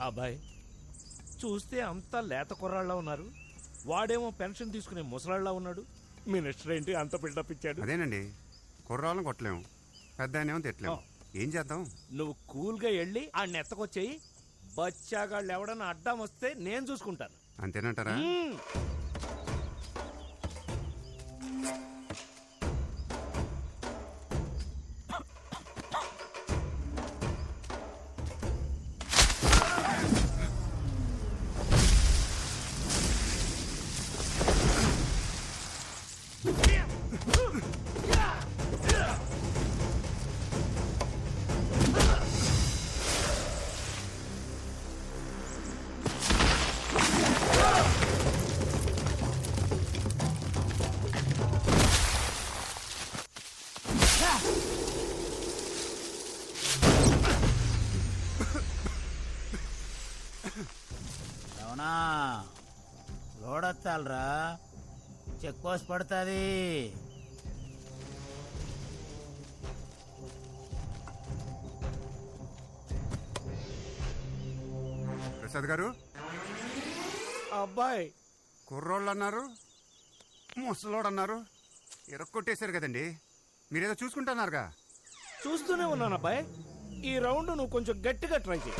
అబ్బాయి చూస్తే అంతా లేత కుర్రాళ్ళ ఉన్నారు, వాడేమో పెన్షన్ తీసుకునే ముసలాళ్ళ ఉన్నాడు. మినిస్టర్ ఏంటి అంత బిల్డప్ ఇచ్చాడు? అదేనండి, కుర్రాళ్ళని కొట్టలేము, పెద్ద ఆయనేమో తిట్టలేము. ఏం చేద్దాం? నువ్వు కూల్గా వెళ్ళి ఆ నెత్తకొచ్చేయి. బచ్చాగాళ్ళు ఎవడన్నా అడ్డం వస్తే నేను చూసుకుంటాను. అంతేనంటారా? అవునా, లోడొత్తాలరా, చెక్ పోస్ట్ పడుతుంది. ప్రసాద్ గారు, అబ్బాయి కుర్రోళ్ళు అన్నారు, ముసలోడు అన్నారు, ఇరక్కొట్టేశారు కదండి. మీరేదో చూసుకుంటున్నారుగా. చూస్తూనే ఉన్నాను అబ్బాయి. ఈ రౌండ్ నువ్వు కొంచెం గట్టిగా ట్రై చేయి.